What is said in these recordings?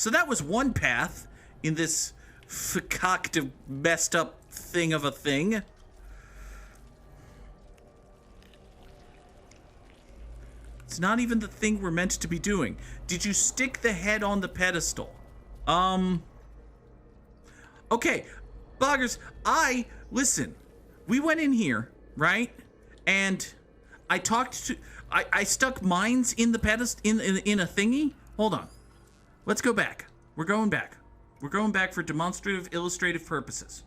So that was one path in this concocted, messed up thing of a thing. It's not even the thing we're meant to be doing. Did you stick the head on the pedestal? Okay, Boggers, listen, we went in here, right? And I talked to, I stuck mines in the pedestal, in a thingy. Hold on. Let's go back. We're going back. We're going back for demonstrative, illustrative purposes.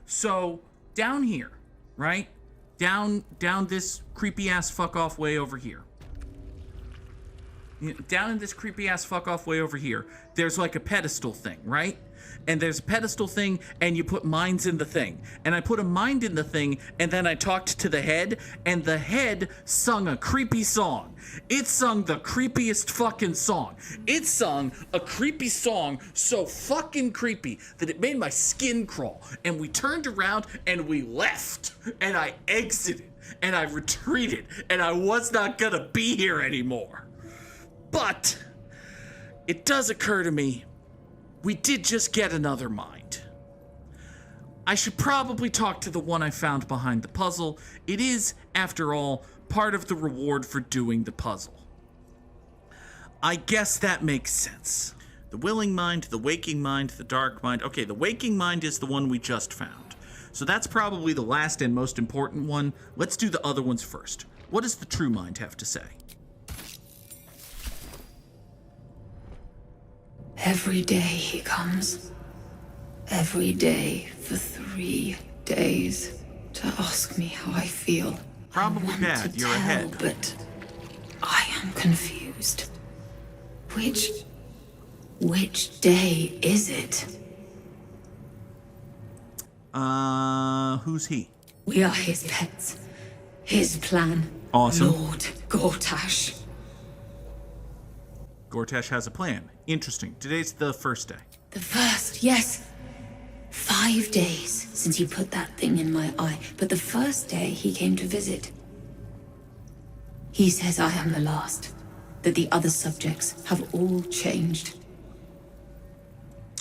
So, down here, right? Down this creepy-ass fuck-off way over here. Down in this creepy-ass fuck-off way over here, there's like a pedestal thing, right? And there's a pedestal thing, and you put mines in the thing. And I put a mine in the thing, and then I talked to the head, and the head sung a creepy song. It sung the creepiest fucking song. It sung a creepy song so fucking creepy that it made my skin crawl. And we turned around, and we left. And I exited, and I retreated, and I was not gonna be here anymore. But it does occur to me, we did just get another mind. I should probably talk to the one I found behind the puzzle. It is, after all, part of the reward for doing the puzzle. I guess that makes sense. The willing mind, the waking mind, the dark mind. Okay, the waking mind is the one we just found. So that's probably the last and most important one. Let's do the other ones first. What does the true mind have to say? Every day he comes. Every day for 3 days to ask me how I feel. Probably I want bad, to you're tell, ahead. But I am confused. Which day is it? Who's he? We are his pets. His plan. Awesome. Lord Gortash. Gortash has a plan. Interesting. Today's the first day. The first, yes. 5 days since he put that thing in my eye, but the first day he came to visit. He says I am the last, that the other subjects have all changed.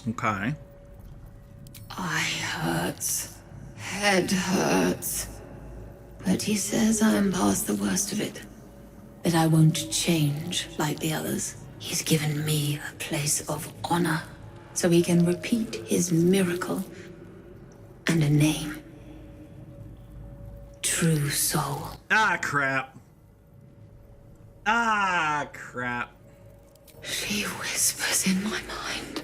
Okay. Eye hurts, head hurts, but he says I am past the worst of it, that I won't change like the others. He's given me a place of honor, so he can repeat his miracle and a name. True Soul. Ah, crap. Ah, crap. She whispers in my mind.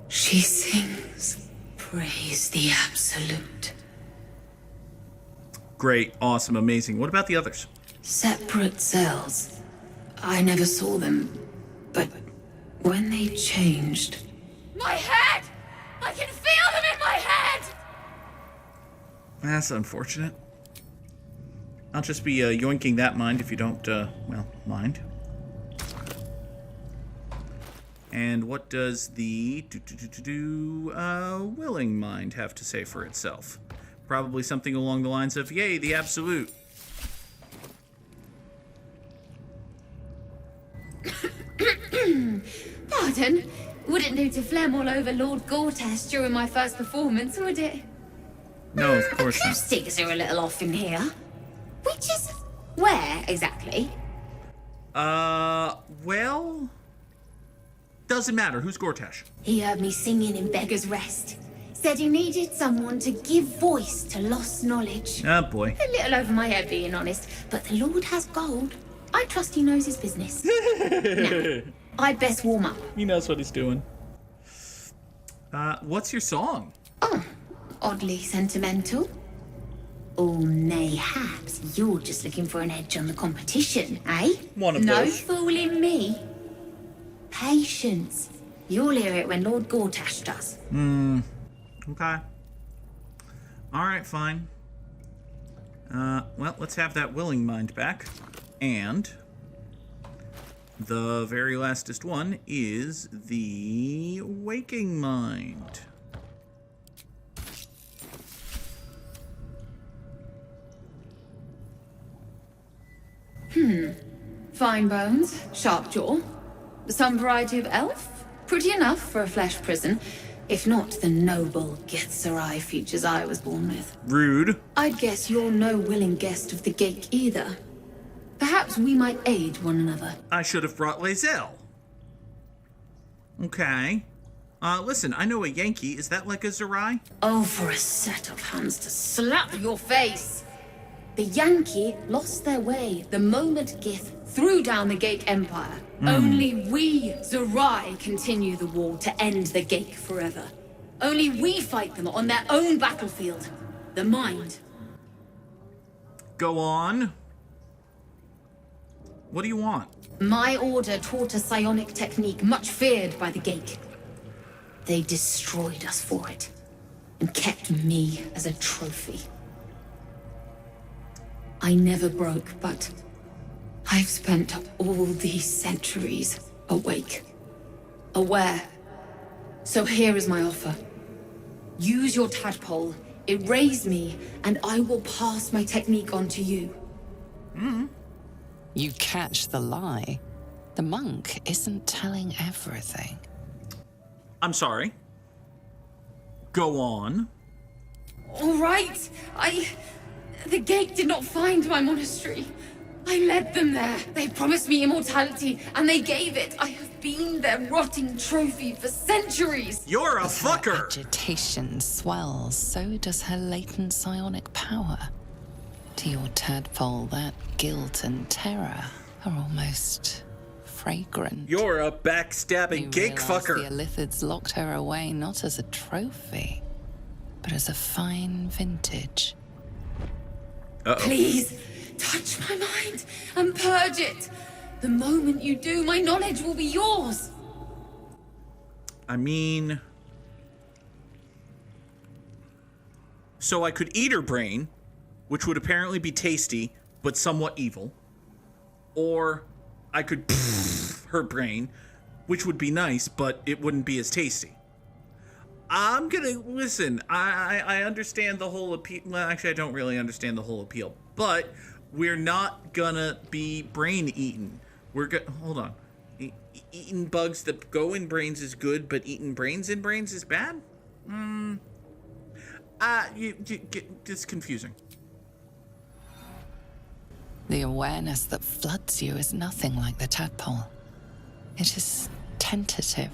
She sings, praise the Absolute. Great, awesome, amazing. What about the others? Separate cells. I never saw them, but when they changed... My head! I can feel them in my head! That's unfortunate. I'll just be yoinking that mind if you don't, mind. And what does the willing mind have to say for itself? Probably something along the lines of, yay, the absolute. Pardon? Wouldn't do to phlegm all over Lord Gortash during my first performance, would it? No, of course not. Acoustics are a little off in here. Which is... where, exactly? Well... Doesn't matter. Who's Gortash? He heard me singing in Beggar's Rest. Said he needed someone to give voice to lost knowledge. Oh, boy. A little over my head, being honest. But the Lord has gold. I trust he knows his business. Now, I'd best warm up. He knows what he's doing. What's your song? Oh, oddly sentimental. Or mayhaps you're just looking for an edge on the competition, eh? One of no those. fooling me. Patience. You'll hear it when Lord Gortash does. Okay. Alright, fine. Well, let's have that willing mind back. And the very lastest one is the waking mind. Fine bones, sharp jaw. Some variety of elf, Pretty enough for a flesh prison, if not the noble Githzerai features I was born with. Rude. I'd guess you're no willing guest of the Gake either. Perhaps we might aid one another. I should have brought Lae'zel. Okay. Listen, I know a Yankee. Is that like a Zerai? Oh, for a set of hands to slap your face! The Yankee lost their way the moment Gith threw down the Gake Empire. Only we, Zerai, continue the war to end the Gake forever. Only we fight them on their own battlefield. The mind. Go on. What do you want? My order taught a psionic technique much feared by the Gake. They destroyed us for it, and kept me as a trophy. I never broke, but I've spent all these centuries awake, aware. So here is my offer. Use your tadpole, erase me, and I will pass my technique on to you. You catch the lie. The monk isn't telling everything. I'm sorry. Go on. All right. The Gate did not find my monastery. I led them there. They promised me immortality, and they gave it. I have been their rotting trophy for centuries. You're a Her fucker. agitation swells, so does her latent psionic power. To your tadpole, that guilt and terror are almost fragrant. You're a backstabbing You geek realize fucker. The Illithids locked her away not as a trophy, but as a fine vintage. Uh-oh. Please, touch my mind and purge it. The moment you do, my knowledge will be yours. I mean... So I could eat her brain, which would apparently be tasty, but somewhat evil. Or I could her brain, which would be nice, but it wouldn't be as tasty. I'm gonna listen. I understand the whole appeal. Well, actually, I don't really understand the whole appeal. But we're not gonna be brain eaten. We're gonna hold on. Eating bugs that go in brains is good, but eating brains in brains is bad. It's confusing. The awareness that floods you is nothing like the tadpole. It is tentative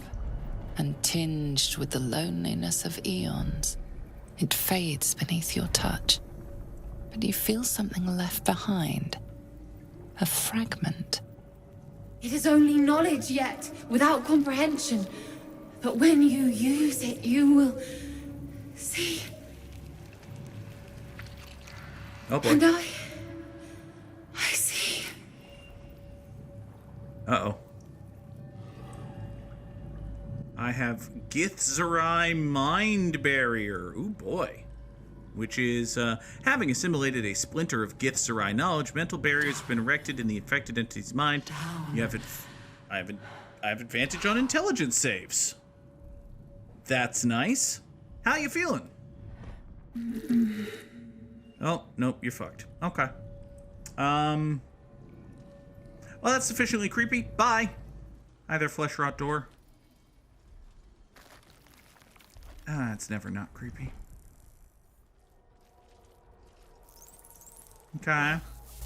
and tinged with the loneliness of eons. It fades beneath your touch, but you feel something left behind. A fragment. It is only knowledge yet, without comprehension. But when you use it, you will see. Oh boy. And I see. Uh-oh. I have Githzerai Mind Barrier. Ooh, boy. Which is, having assimilated a splinter of Githzerai knowledge, mental barriers have been erected in the infected entity's mind. You have I have advantage on intelligence saves. That's nice. How you feeling? Oh, nope, you're fucked. Okay. Well, that's sufficiently creepy. Bye. Hi there, flesh rot door. Ah, it's never not creepy. Okay.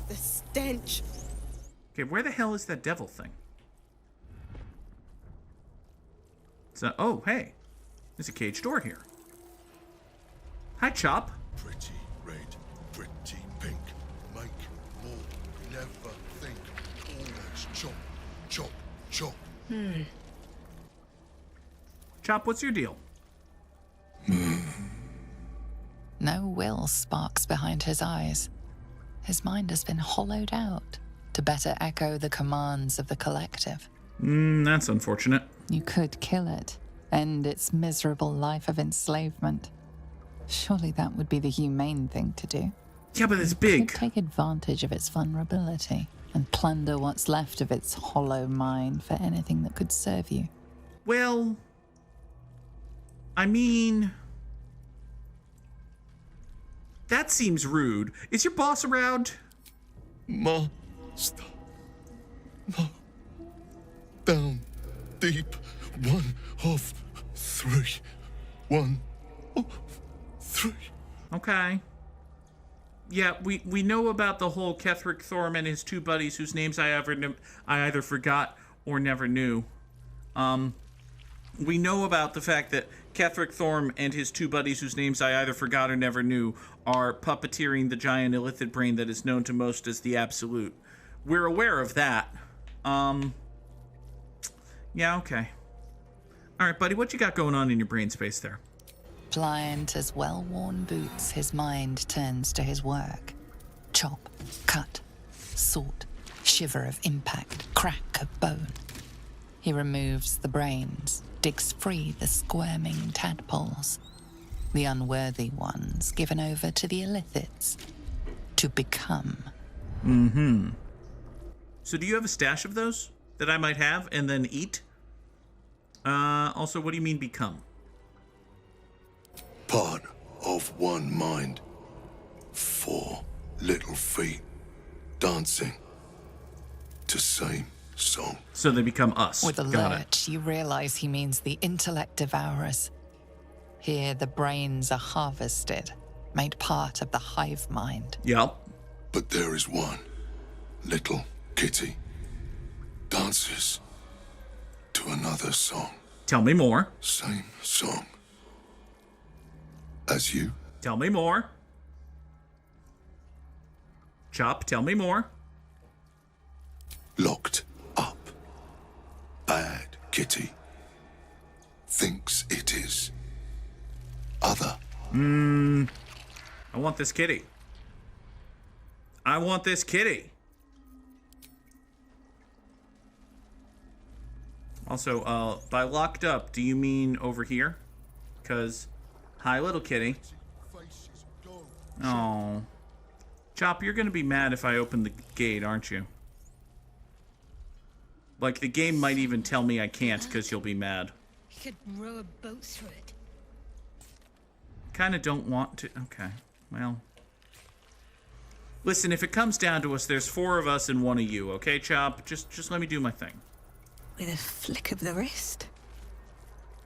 The stench. Okay, where the hell is that devil thing? So, oh, hey. There's a cage door here. Hi, Chop. Pretty red, pretty pink. Make more, never think. Always chop, chop, chop. Chop, what's your deal? No will sparks behind his eyes. His mind has been hollowed out to better echo the commands of the collective. That's unfortunate. You could kill it, end its miserable life of enslavement. Surely that would be the humane thing to do. Yeah, but it's Could big. take advantage of its vulnerability and plunder what's left of its hollow mind for anything that could serve you. Well, I mean... That seems rude. Is your boss around? Master. No. Down deep one of three. One of three. Okay. Yeah, we know about the whole Ketheric Thorm and his two buddies whose names I either forgot or never knew. We know about the fact that Ketheric Thorm and his two buddies whose names I either forgot or never knew are puppeteering the giant illithid brain that is known to most as the Absolute. We're aware of that. Yeah, okay. All right, buddy, what you got going on in your brain space there? Pliant as well-worn boots, his mind turns to his work. Chop, cut, sort, shiver of impact, crack of bone. He removes the brains, digs free the squirming tadpoles, the unworthy ones given over to the illithids to become. Mm-hmm. So do you have a stash of those that I might have and then eat? Also, what do you mean become? Part of one mind. 4 little feet dancing to same song. So they become us. With a Got it. lurch, you realize he means the intellect devourers. Here, the brains are harvested, made part of the hive mind. Yep. But there is one little kitty dances to another song. Tell me more. Same song as you. Tell me more. Chop, tell me more. Locked up. Bad kitty. Thinks it is other. I want this kitty. I want this kitty. Also, by locked up, do you mean over here? Because, hi, little kitty. Oh. Chop, you're going to be mad if I open the gate, aren't you? Like, the game might even tell me I can't because you'll be mad. You could row a boat through it. Kind of don't want to. Okay, well. Listen, if it comes down to us, there's 4 of us and 1 of you, okay, Chop? Just let me do my thing. With a flick of the wrist.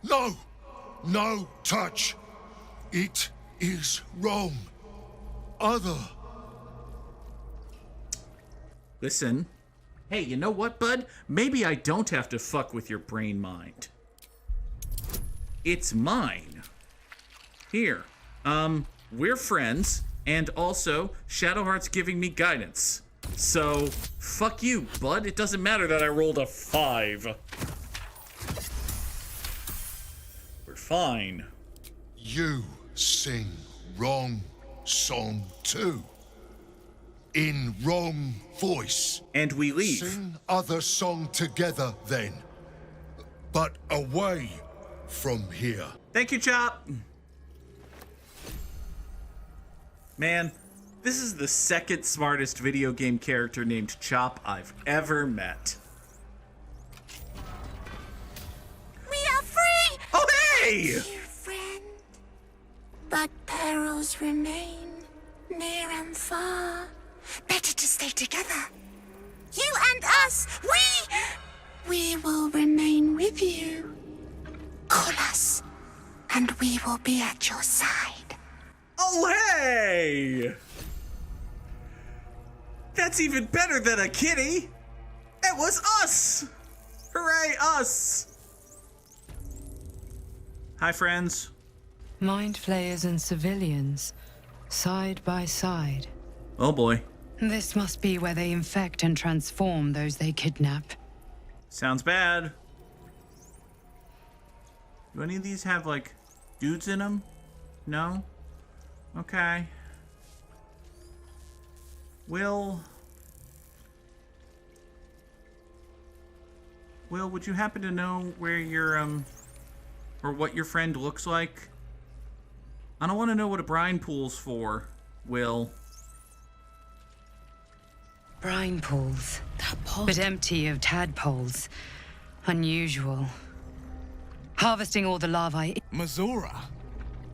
No! No touch! It is wrong. Other. Listen. Hey, you know what, bud? Maybe I don't have to fuck with your brain mind. It's mine. Here. We're friends, and also, Shadowheart's giving me guidance. So, fuck you, bud. It doesn't matter that I rolled a 5. We're fine. You sing wrong song too. In wrong voice. And we leave. Sing other song together then. But away from here. Thank you, Chop. Man, this is the second smartest video game character named Chop I've ever met. We are free! Oh, hey! Dear friend, but perils remain, near and far. Better to stay together. You and us, we will remain with you. Call us, and we will be at your side. Oh, hey! That's even better than a kitty. It was us! Hooray, us! Hi, friends. Mind flayers and civilians, side by side. Oh, boy. This must be where they infect and transform those they kidnap. Sounds bad. Do any of these have, like, dudes in them? No? Okay. Will, would you happen to know where your, or what your friend looks like? I don't want to know what a brine pool's for, Will. Brine pools, That pod. but empty of tadpoles. Unusual. Harvesting all the larvae. Mazora,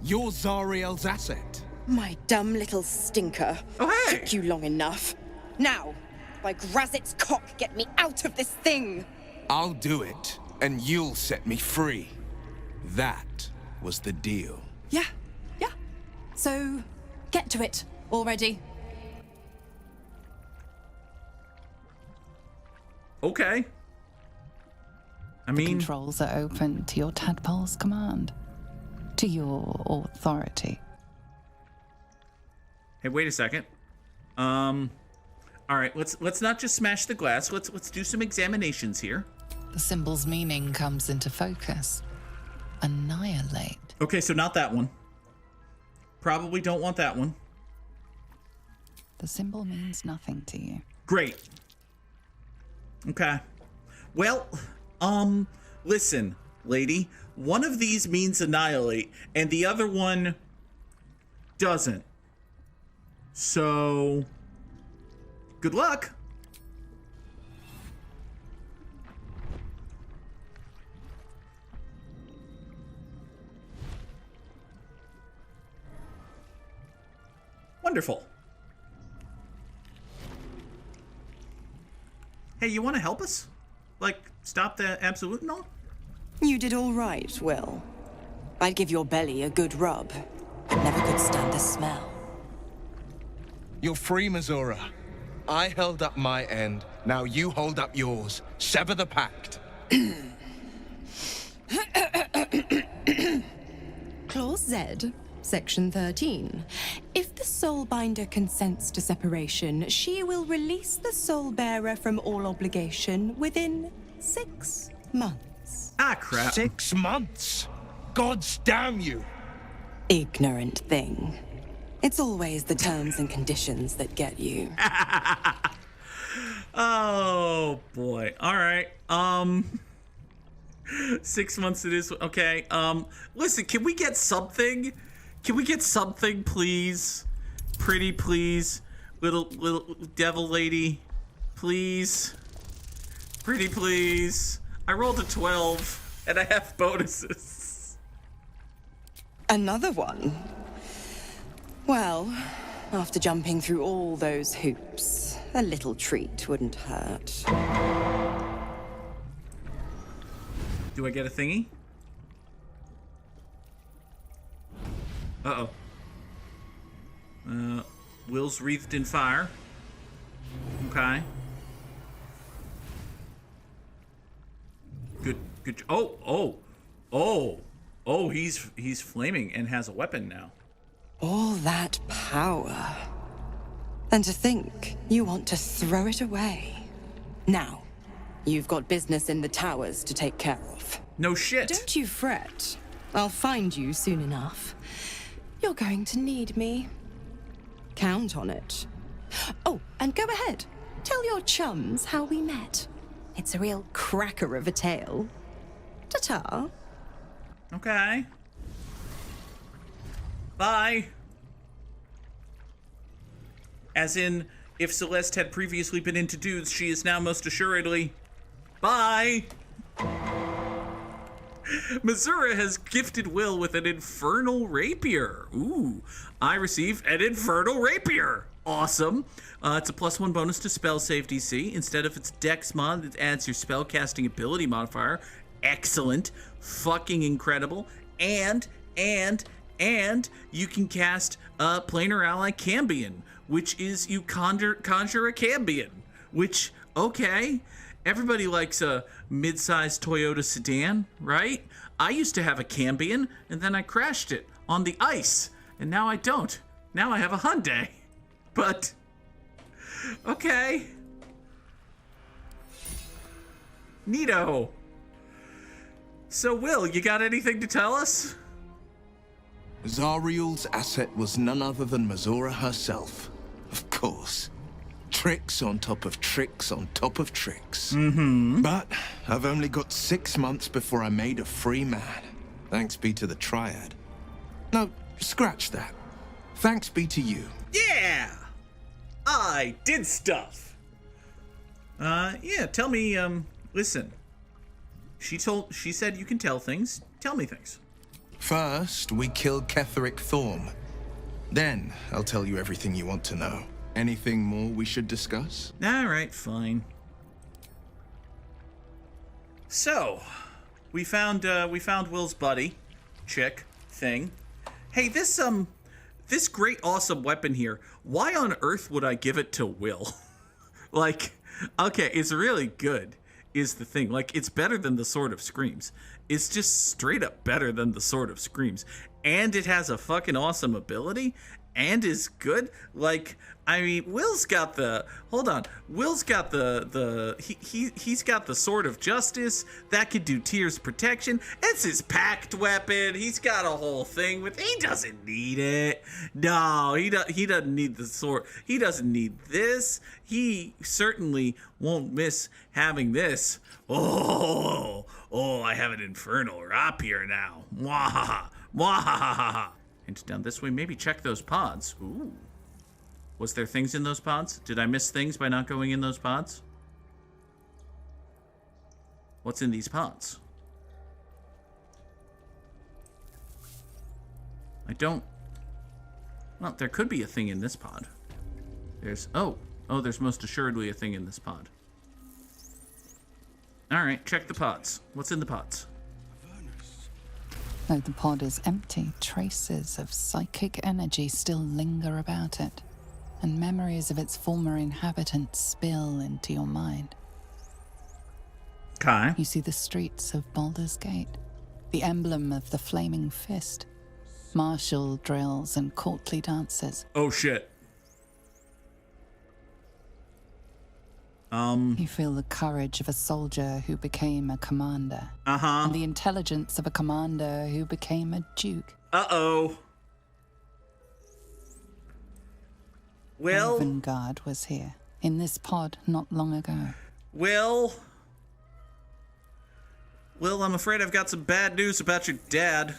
you're Zariel's asset. My dumb little stinker. Oh, hey! Took you long enough. Now, by Grazit's cock, get me out of this thing. I'll do it. and you'll set me free. That was the deal. Yeah. So, get to it already. Okay. I mean, Controls are open to your tadpole's command, to your authority. hey, wait a second. All right, let's not just smash the glass. Let's do some examinations here. The symbol's meaning comes into focus. Annihilate. Okay, so not that one. Probably don't want that one. The symbol means nothing to you. Great. Okay. Well, listen, lady. One of these means annihilate, and the other one doesn't. So, good luck. Wonderful. Hey, you want to help us? Like, stop the absolute and all? You did all right, Will. I'd give your belly a good rub, but never could stand the smell. You're free, Missoura. I held up my end. Now you hold up yours. Sever the pact. Clause Z, Section 13. If the Soulbinder consents to separation, she will release the Soulbearer from all obligation within 6 months. Ah, crap. 6 months. Gods damn you. Ignorant thing. It's always the terms and conditions that get you. Oh, boy. All right. 6 months it is. Okay. Listen, can we get something? Can we get something, please? Pretty, please. Little devil lady, please. Pretty, please. I rolled a 12, and I have bonuses. Another one? Well, after jumping through all those hoops, a little treat wouldn't hurt. Do I get a thingy? Uh-oh. Will's wreathed in fire. Okay. Good. Oh, he's flaming and has a weapon now. All that power. And to think you want to throw it away. Now, you've got business in the towers to take care of. No shit. Don't you fret. I'll find you soon enough. You're going to need me. Count on it. Oh, and go ahead. Tell your chums how we met. It's a real cracker of a tale. Ta-ta. Okay. Bye. As in, if Celeste had previously been into dudes, she is now most assuredly. Bye. Missoura has gifted Will with an infernal rapier. Ooh, I receive an infernal rapier. Awesome. It's a +1 bonus to spell save DC. Instead of its dex mod, it adds your spell casting ability modifier. Excellent. Fucking incredible. And you can cast Planar Ally Cambion, which is you conjure a Cambion, which, okay. Everybody likes a mid-sized Toyota sedan, right? I used to have a Cambion, and then I crashed it on the ice, and now I don't. Now I have a Hyundai. But, okay. Neato. So, Will, you got anything to tell us? Zariel's asset was none other than Missoura herself. Of course. Tricks on top of tricks on top of tricks. But I've only got 6 months before I made a free man. Thanks be to the Triad. No, scratch that. Thanks be to you. Yeah! I did stuff. Yeah, tell me, listen. She said you can tell things. Tell me things. First, we killed Ketheric Thorm. Then, I'll tell you everything you want to know. Anything more we should discuss? All right, fine. So, we found Will's buddy, chick thing. Hey, this great awesome weapon here. Why on earth would I give it to Will? Like, okay, it's really good. Is the thing. Like, it's better than the Sword of Screams. It's just straight up better than the Sword of Screams. And it has a fucking awesome ability and is good. Like, I mean, Will's got the, hold on. Will's got he's got the Sword of Justice that could do Tears protection. It's his packed weapon. He's got a whole thing with, he doesn't need it. No, he doesn't need the sword. He doesn't need this. He certainly won't miss having this. Oh, I have an infernal rapier now. Mwahaha, mwahaha. And down this way, maybe check those pods. Ooh. Was there things in those pods? Did I miss things by not going in those pods? What's in these pods? I don't... Well, there could be a thing in this pod. There's... Oh, there's most assuredly a thing in this pod. Alright, check the pods. What's in the pods? Though the pod is empty, traces of psychic energy still linger about it, and memories of its former inhabitants spill into your mind. Okay. You see the streets of Baldur's Gate, the emblem of the flaming fist, martial drills and courtly dances. Oh shit. You feel the courage of a soldier who became a commander. Uh-huh. And the intelligence of a commander who became a duke. Uh-oh. Well... Ravengard was here, in this pod not long ago. Well, I'm afraid I've got some bad news about your dad.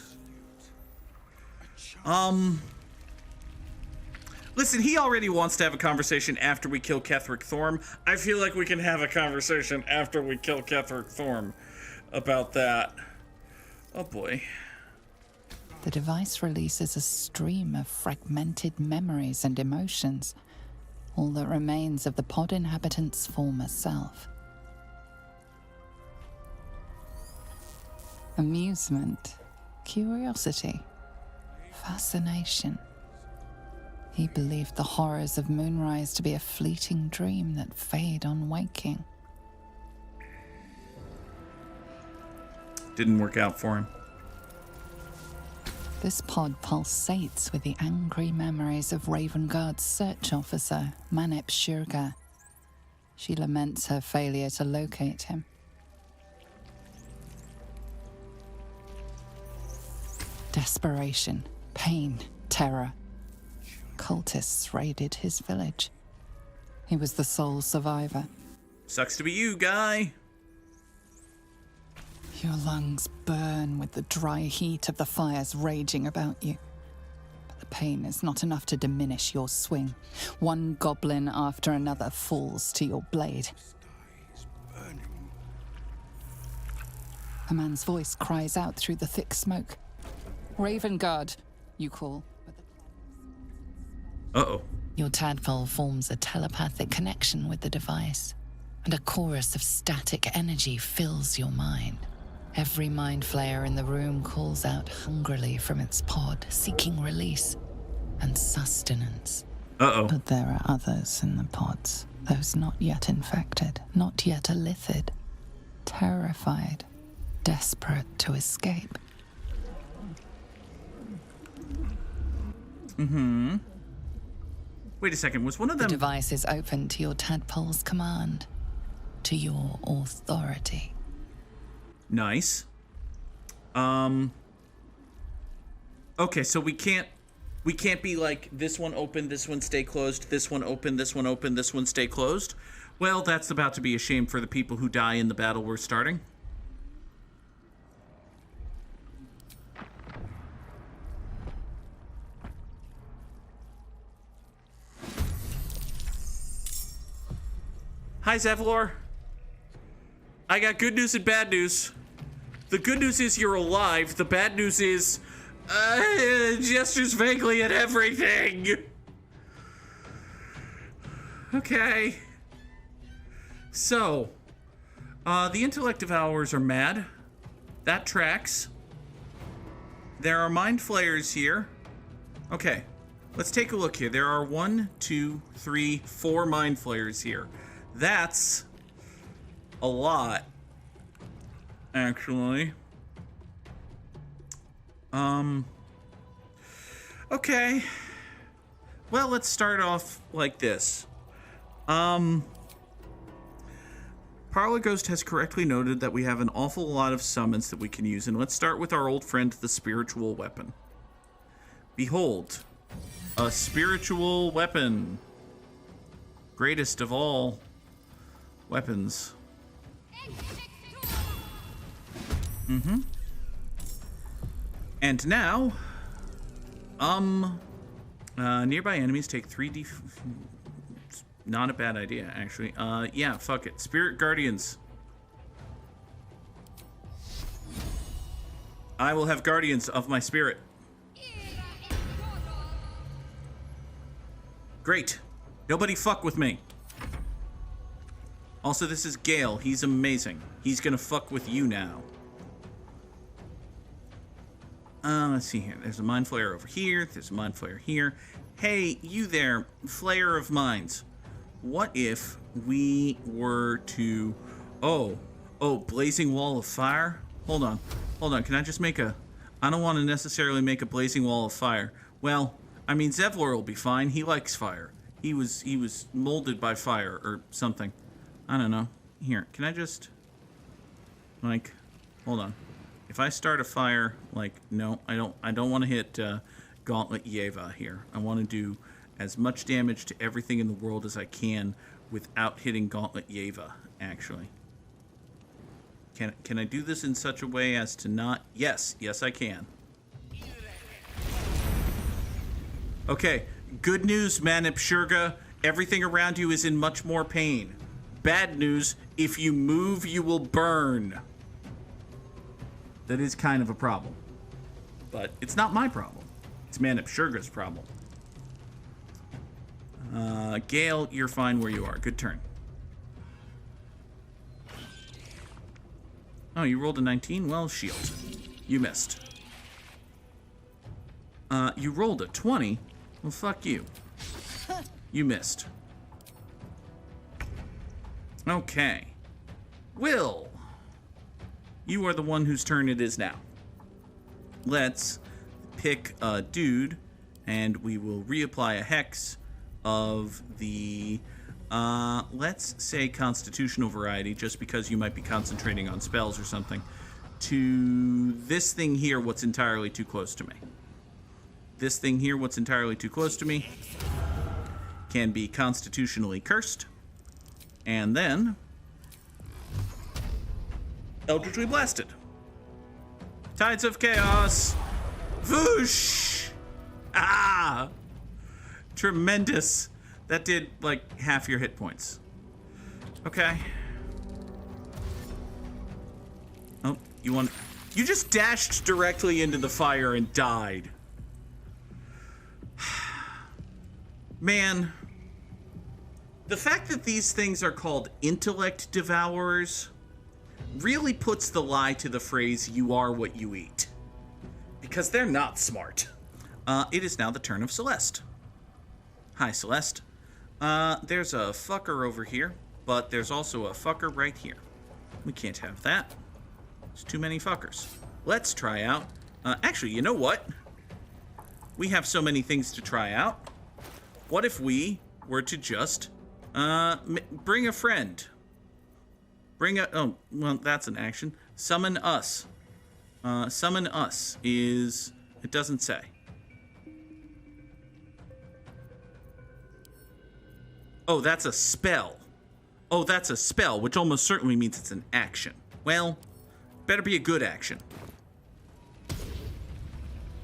Listen, he already wants to have a conversation after we kill Ketheric Thorm. I feel like we can have a conversation after we kill Ketheric Thorm about that. Oh boy. The device releases a stream of fragmented memories and emotions, all that remains of the pod inhabitant's former self. Amusement, curiosity, fascination. He believed the horrors of Moonrise to be a fleeting dream that fade on waking. Didn't work out for him. This pod pulsates with the angry memories of Ravengard's search officer, Manip Shurga. She laments her failure to locate him. Desperation, pain, terror. Cultists raided his village. He was the sole survivor. Sucks to be you, guy. Your lungs burn with the dry heat of the fires raging about you. But the pain is not enough to diminish your swing. One goblin after another falls to your blade. A man's voice cries out through the thick smoke. Ravengard, you call. Uh-oh. Your tadpole forms a telepathic connection with the device, and a chorus of static energy fills your mind. Every mind flayer in the room calls out hungrily from its pod, seeking release and sustenance. Uh-oh. But there are others in the pods, those not yet infected, not yet elithid, terrified, desperate to escape. Mm-hmm. Wait a second, was one of them... The device is open to your tadpole's command, to your authority. Nice. Okay, so we can't be like, this one open, this one stay closed, this one open, this one open, this one stay closed. Well, that's about to be a shame for the people who die in the battle we're starting. Hi, Zevlor. I got good news and bad news. The good news is you're alive. The bad news is, gestures vaguely at everything. Okay. So, the intellect devourers are mad. That tracks. There are mind flayers here. Okay, let's take a look here. There are 1, 2, 3, 4 mind flayers here. That's a lot, actually. Okay. Well, let's start off like this. Parla Ghost has correctly noted that we have an awful lot of summons that we can use, and let's start with our old friend, the spiritual weapon. Behold, a spiritual weapon. Greatest of all weapons. And now, nearby enemies take 3d. Not a bad idea, actually. Yeah, fuck it. Spirit Guardians. I will have Guardians of my spirit. Great. Nobody fuck with me. Also, this is Gale. He's amazing. He's gonna fuck with you now. Let's see here. There's a mind flayer over here. There's a mind flayer here. Hey, you there, flayer of minds. What if we were to... Oh, blazing wall of fire? Hold on. Can I just make a... I don't want to necessarily make a blazing wall of fire. Well, I mean, Zevlor will be fine. He likes fire. He was molded by fire or something. I don't know. Here, can I just... Like, hold on. If I start a fire, like, no, I don't want to hit Gauntlet Yeva here. I want to do as much damage to everything in the world as I can without hitting Gauntlet Yeva, actually. Can I do this in such a way as to not... Yes, I can. Okay, good news, Manip Shurga. Everything around you is in much more pain. Bad news, if you move, you will burn. That is kind of a problem. But it's not my problem. It's Manip Shurga's problem. Gale, you're fine where you are. Good turn. Oh, you rolled a 19? Well, shield. You missed. You rolled a 20? Well, fuck you. You missed. Okay. Will, you are the one whose turn it is now. Let's pick a dude, and we will reapply a hex of the, let's say constitutional variety, just because you might be concentrating on spells or something, to this thing here, what's entirely too close to me. This thing here, what's entirely too close to me, can be constitutionally cursed, and then eldritchly blasted. Tides of Chaos. Whoosh! Ah! Tremendous. That did, like, half your hit points. Okay. Oh, you just dashed directly into the fire and died. Man. The fact that these things are called intellect devourers really puts the lie to the phrase, you are what you eat. Because they're not smart. It is now the turn of Celeste. Hi, Celeste. There's a fucker over here, but there's also a fucker right here. We can't have that. There's too many fuckers. Let's try out... actually, you know what? We have so many things to try out. What if we were to just... bring a friend. Bring a... Oh, well, that's an action. Summon us. Summon us is... It doesn't say. Oh, that's a spell. Oh, that's a spell, which almost certainly means it's an action. Well, better be a good action.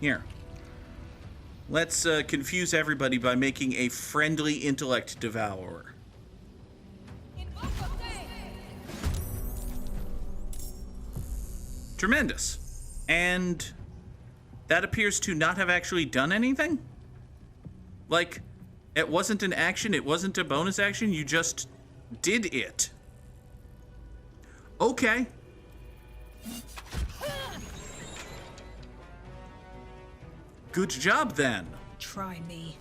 Here. Let's confuse everybody by making a friendly intellect devourer. Tremendous. And that appears to not have actually done anything? Like, it wasn't an action, it wasn't a bonus action, you just did it. Okay. Good job, then. Try me.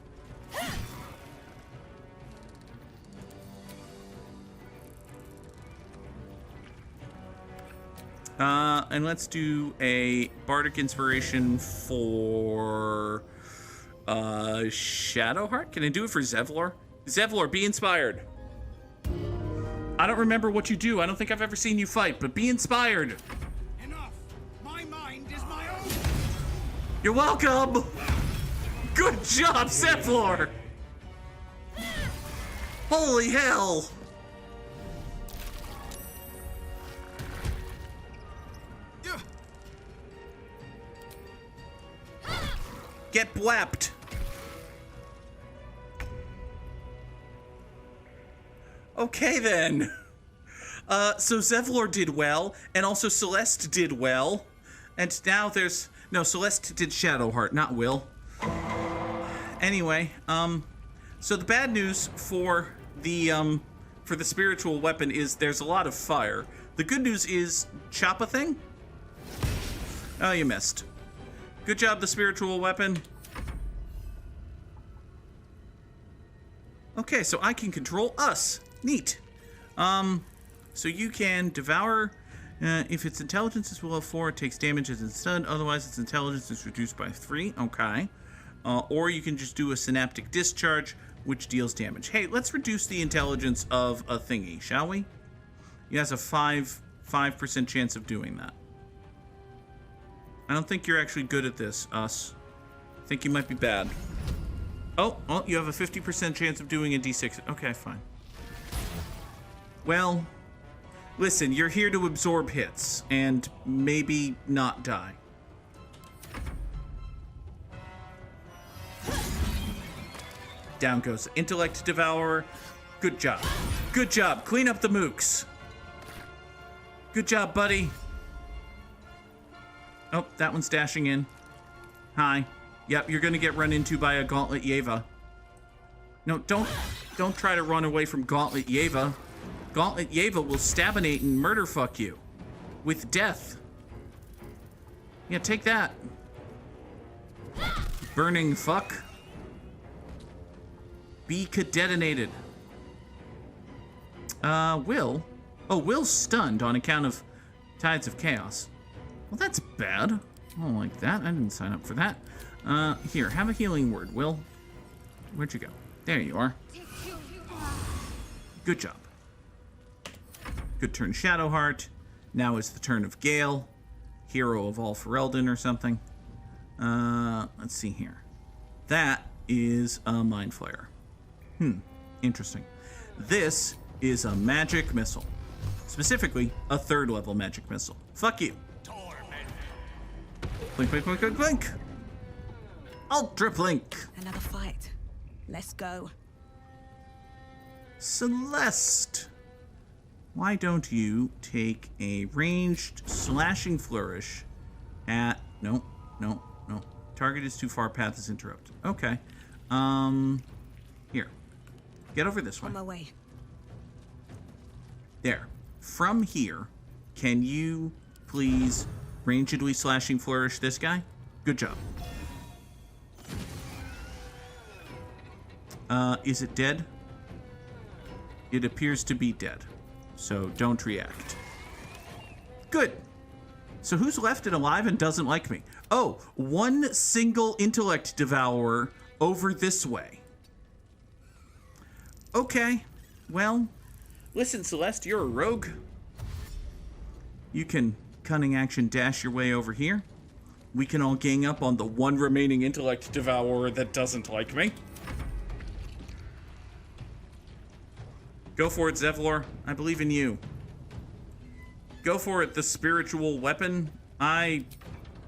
And let's do a bardic inspiration for Shadowheart. Can I do it for Zevlor? Zevlor, be inspired. I don't remember what you do. I don't think I've ever seen you fight, but be inspired. Enough. My mind is my own. You're welcome. Good job, Zevlor. Holy hell. Get blapped. Okay then. So Zevlor did well, and also Celeste did well, and now there's no Celeste did Shadowheart, not Will. Anyway, so the bad news for the spiritual weapon is there's a lot of fire. The good news is chop a thing. Oh, you missed. Good job, the spiritual weapon. Okay, so I can control us. Neat. So you can devour. If its intelligence is below 4, it takes damage as it's stunned. Otherwise, its intelligence is reduced by 3. Okay. Or you can just do a synaptic discharge, which deals damage. Hey, let's reduce the intelligence of a thingy, shall we? He has a 5% chance of doing that. I don't think you're actually good at this, us. I think you might be bad. Oh, you have a 50% chance of doing a d6. Okay, fine. Well, listen, you're here to absorb hits and maybe not die. Down goes Intellect Devourer. Good job. Good job. Clean up the mooks. Good job, buddy. Oh, that one's dashing in. Hi. Yep, you're gonna get run into by a Gauntlet Yeva. No, don't try to run away from Gauntlet Yeva. Gauntlet Yeva will stabinate and murder fuck you. With death. Yeah, take that. Burning fuck. Be cadetonated. Will? Oh, Will's stunned on account of Tides of Chaos. Well, that's bad. I don't like that. I didn't sign up for that. Here, have a healing word, Will. Where'd you go? There you are. Good job. Good turn, Shadowheart. Now is the turn of Gale. Hero of all Ferelden or something. Let's see here. That is a Mind Flayer. Interesting. This is a magic missile. Specifically, a 3rd level magic missile. Fuck you. Blink, blink, blink, blink, blink. Ultra blink. Another fight. Let's go. Celeste. Why don't you take a ranged slashing flourish at... No. Target is too far, path is interrupted. Okay. Here. Get over this way. On my way. There. From here, can you please rangedly slashing flourish this guy? Good job. Is it dead? It appears to be dead. So don't react. Good. So who's left and alive and doesn't like me? Oh, one single intellect devourer over this way. Okay. Well, listen, Celeste, you're a rogue. You can cunning action dash your way over here. We can all gang up on the one remaining intellect devourer that doesn't like me. Go for it, Zevlor. I believe in you. Go for it, the spiritual weapon. I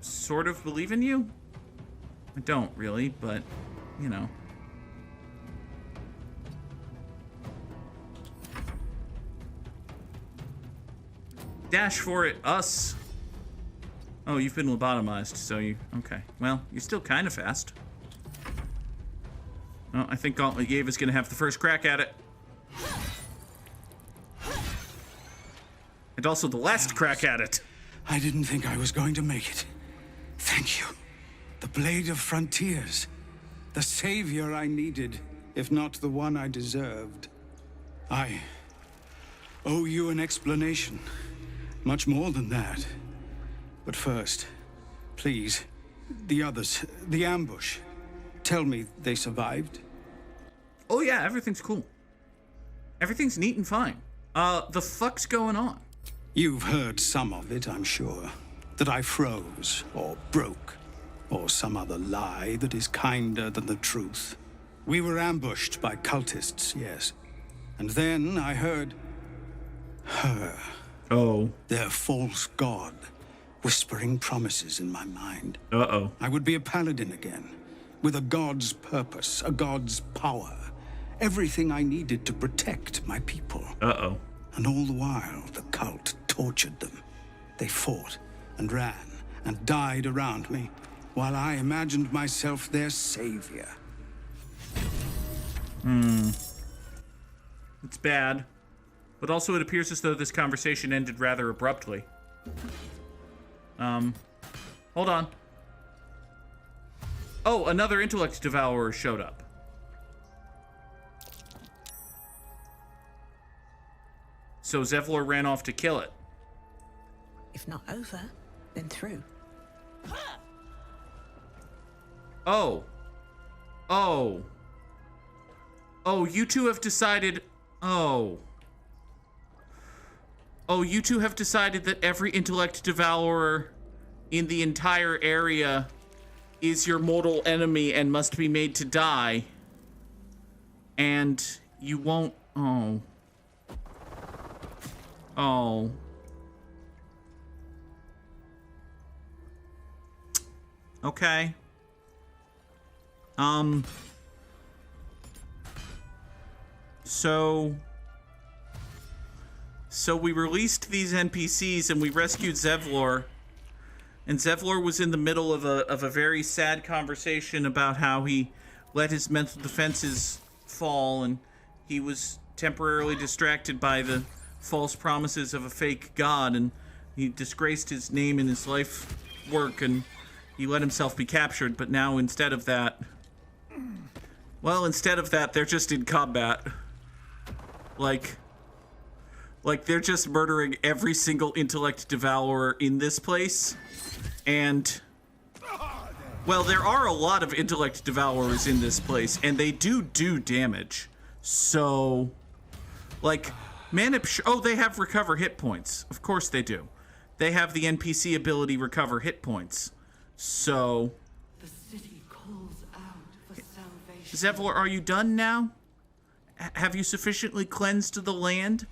sort of believe in you. I don't really, but, you know. Dash for it, us. Oh, you've been lobotomized, so you... Okay. Well, you're still kind of fast. Oh, I think Gauntlet Yeva's gonna have the first crack at it. And also the last crack at it. I didn't think I was going to make it. Thank you. The Blade of Frontiers. The savior I needed, if not the one I deserved. I owe you an explanation. Much more than that. But first, please, the others, the ambush. Tell me they survived? Oh yeah, everything's cool. Everything's neat and fine. The fuck's going on? You've heard some of it, I'm sure. That I froze, or broke, or some other lie that is kinder than the truth. We were ambushed by cultists, yes. And then I heard her. Oh. Their false god, whispering promises in my mind. Uh-oh. I would be a paladin again, with a god's purpose, a god's power. Everything I needed to protect my people. Uh-oh. And all the while, the cult tortured them. They fought and ran and died around me, while I imagined myself their savior. It's bad. But also it appears as though this conversation ended rather abruptly. Hold on. Oh, another intellect devourer showed up. So Zevlor ran off to kill it. If not over, then through. Oh. Oh. Oh, you two have decided... Oh. Oh, you two have decided that every intellect devourer in the entire area is your mortal enemy and must be made to die. And you won't... Oh. Oh. Okay. So we released these NPCs and we rescued Zevlor. And Zevlor was in the middle of a very sad conversation about how he let his mental defenses fall and he was temporarily distracted by the false promises of a fake god, and he disgraced his name and his life work, and he let himself be captured. But now instead of that, they're just in combat. Like they're just murdering every single intellect devourer in this place. And, well, there are a lot of intellect devourers in this place, and they do damage. So, like, they have recover hit points. Of course they do. They have the NPC ability recover hit points. So, the city calls out for salvation. Zevlor, are you done now? Have you sufficiently cleansed the land?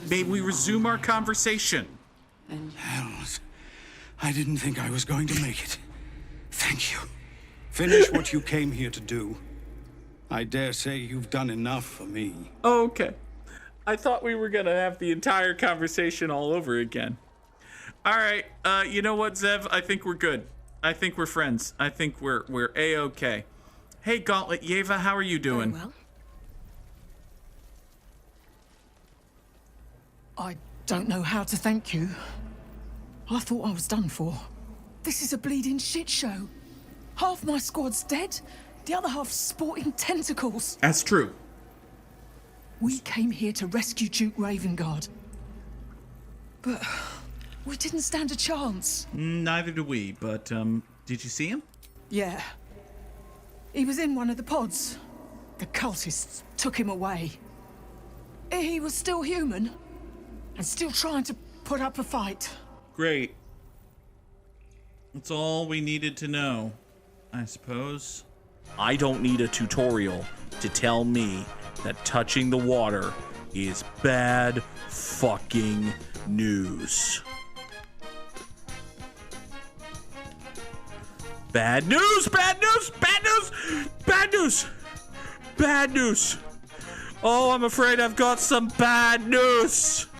May we resume our conversation? Hells, I didn't think I was going to make it. Thank you. Finish what you came here to do. I dare say you've done enough for me. Oh, okay. I thought we were gonna have the entire conversation all over again. All right, you know what, Zev? I think we're good. I think we're friends. I think we're A-okay. Hey, Gauntlet Yeva, how are you doing? Very well. I don't know how to thank you. I thought I was done for. This is a bleeding shit show. Half my squad's dead, the other half sporting tentacles. That's true. We came here to rescue Duke Ravengard. But we didn't stand a chance. Neither do we, but, did you see him? Yeah. He was in one of the pods. The cultists took him away. He was still human, and still trying to put up a fight. Great. That's all we needed to know, I suppose. I don't need a tutorial to tell me that touching the water is bad fucking news. Bad news! Bad news! Bad news! Bad news! Bad news! Oh, I'm afraid I've got some bad news!